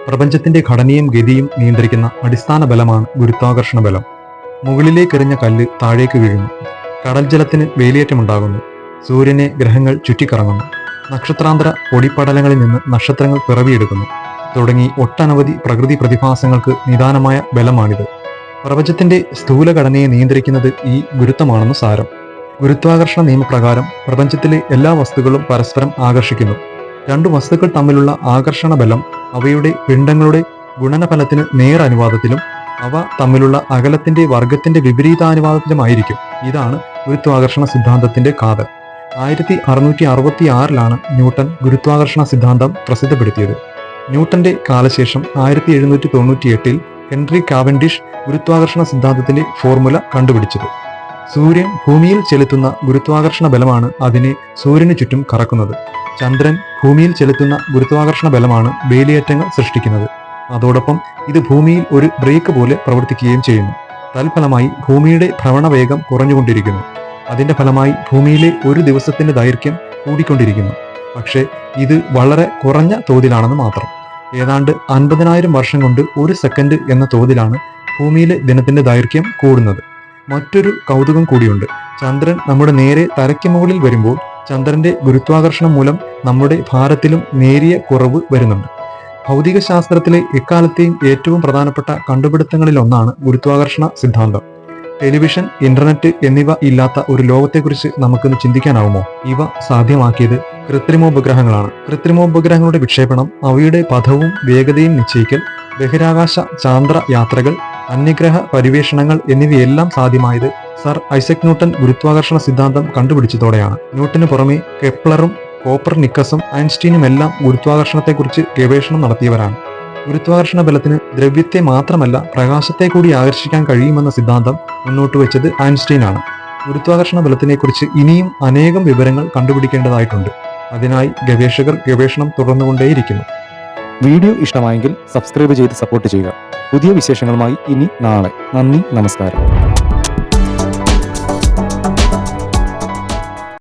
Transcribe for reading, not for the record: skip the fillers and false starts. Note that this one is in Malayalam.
പ്രപഞ്ചത്തിന്റെ ഘടനയും ഗതിയും നിയന്ത്രിക്കുന്ന അടിസ്ഥാന ബലമാണ് ഗുരുത്വാകർഷണ ബലം. മുകളിലേക്കെറിഞ്ഞ കല്ല് താഴേക്ക് വീഴുന്നു. കടൽ ജലത്തിന് വേലിയേറ്റമുണ്ടാകുന്നു. സൂര്യനെ ഗ്രഹങ്ങൾ ചുറ്റിക്കറങ്ങുന്നു. നക്ഷത്രാന്തര പൊടിപ്പടലങ്ങളിൽ നിന്ന് നക്ഷത്രങ്ങൾ പിറവിയെടുക്കുന്നു. തുടങ്ങി ഒട്ടനവധി പ്രകൃതി പ്രതിഭാസങ്ങൾക്ക് നിദാനമായ ബലമാണിത്. പ്രപഞ്ചത്തിന്റെ സ്ഥൂലഘടനയെ നിയന്ത്രിക്കുന്നത് ഈ ഗുരുത്വമാണെന്ന് സാരം. ഗുരുത്വാകർഷണ നിയമപ്രകാരം പ്രപഞ്ചത്തിലെ എല്ലാ വസ്തുക്കളും പരസ്പരം ആകർഷിക്കുന്നു. രണ്ടു വസ്തുക്കൾ തമ്മിലുള്ള ആകർഷണ ബലം അവയുടെ പിണ്ഡങ്ങളുടെ ഗുണനഫലത്തിന് നേരനുപാതത്തിലും അവ തമ്മിലുള്ള അകലത്തിന്റെ വർഗത്തിന്റെ വിപരീതാനുപാതത്തിലുമായിരിക്കും. ഇതാണ് ഗുരുത്വാകർഷണ സിദ്ധാന്തത്തിന്റെ കാതൽ. 1666 ന്യൂട്ടൺ ഗുരുത്വാകർഷണ സിദ്ധാന്തം പ്രസിദ്ധപ്പെടുത്തിയത്. ന്യൂട്ടന്റെ കാലശേഷം 1798 ഹെൻറി കാവൻഡിഷ് ഗുരുത്വാകർഷണ സിദ്ധാന്തത്തിന്റെ ഫോർമുല കണ്ടുപിടിച്ചത്. സൂര്യൻ ഭൂമിയിൽ ചെലുത്തുന്ന ഗുരുത്വാകർഷണ ബലമാണ് അതിനെ സൂര്യന് ചുറ്റും കറക്കുന്നത്. ചന്ദ്രൻ ഭൂമിയിൽ ചെലുത്തുന്ന ഗുരുത്വാകർഷണ ബലമാണ് വേലിയേറ്റങ്ങൾ സൃഷ്ടിക്കുന്നത്. അതോടൊപ്പം ഇത് ഭൂമിയിൽ ഒരു ബ്രേക്ക് പോലെ പ്രവർത്തിക്കുകയും ചെയ്യുന്നു. തൽഫലമായി ഭൂമിയുടെ ഭ്രമണവേഗം കുറഞ്ഞുകൊണ്ടിരിക്കുന്നു. അതിന്റെ ഫലമായി ഭൂമിയിലെ ഒരു ദിവസത്തിന്റെ ദൈർഘ്യം കൂടിക്കൊണ്ടിരിക്കുന്നു. പക്ഷേ ഇത് വളരെ കുറഞ്ഞ തോതിലാണെന്ന് മാത്രം. ഏതാണ്ട് 50,000 വർഷം കൊണ്ട് 1 സെക്കൻഡ് എന്ന തോതിലാണ് ഭൂമിയിലെ ദിനത്തിന്റെ ദൈർഘ്യം കൂടുന്നത്. മറ്റൊരു കൗതുകം കൂടിയുണ്ട്. ചന്ദ്രൻ നമ്മുടെ നേരെ തലയ്ക്ക് മുകളിൽ വരുമ്പോൾ ചന്ദ്രന്റെ ഗുരുത്വാകർഷണം മൂലം നമ്മുടെ ഭാരത്തിലും നേരിയ കുറവ് വരുന്നുണ്ട്. ഭൗതിക ശാസ്ത്രത്തിലെ എക്കാലത്തെയും ഏറ്റവും പ്രധാനപ്പെട്ട കണ്ടുപിടുത്തങ്ങളിലൊന്നാണ് ഗുരുത്വാകർഷണ സിദ്ധാന്തം. ടെലിവിഷൻ, ഇന്റർനെറ്റ് എന്നിവ ഇല്ലാത്ത ഒരു ലോകത്തെക്കുറിച്ച് നമുക്കൊന്ന് ചിന്തിക്കാനാവുമോ? ഇവ സാധ്യമാക്കിയത് കൃത്രിമോപഗ്രഹങ്ങളാണ്. കൃത്രിമോപഗ്രഹങ്ങളുടെ വിക്ഷേപണം, അവയുടെ പഥവും വേഗതയും നിശ്ചയിക്കൽ, ബഹിരാകാശ ചാന്ദ്ര യാത്രകൾ, അന്യഗ്രഹ പരിവേഷണങ്ങൾ എന്നിവയെല്ലാം സാധ്യമായത് സർ ഐസക് ന്യൂട്ടൺ ഗുരുത്വാകർഷണ സിദ്ധാന്തം കണ്ടുപിടിച്ചതോടെയാണ്. ന്യൂട്ടന് പുറമെ കെപ്ലറും കോപ്പർനിക്കസും ഐൻസ്റ്റീനുമെല്ലാം ഗുരുത്വാകർഷണത്തെക്കുറിച്ച് ഗവേഷണം നടത്തിയവരാണ്. ഗുരുത്വാകർഷണ ബലത്തിന് ദ്രവ്യത്തെ മാത്രമല്ല പ്രകാശത്തെ കൂടി ആകർഷിക്കാൻ കഴിയുമെന്ന സിദ്ധാന്തം മുന്നോട്ട് വെച്ചത് ഐൻസ്റ്റീനാണ്. ഗുരുത്വാകർഷണ ബലത്തിനെക്കുറിച്ച് ഇനിയും അനേകം വിവരങ്ങൾ കണ്ടുപിടിക്കേണ്ടതായിട്ടുണ്ട്. അതിനായി ഗവേഷകർ ഗവേഷണം തുടർന്നുകൊണ്ടേയിരിക്കുന്നു. വീഡിയോ ഇഷ്ടമായെങ്കിൽ സബ്സ്ക്രൈബ് ചെയ്ത് സപ്പോർട്ട് ചെയ്യുക. പുതിയ വിശേഷങ്ങളുമായി ഇനി നാളെ. നന്ദി, നമസ്കാരം.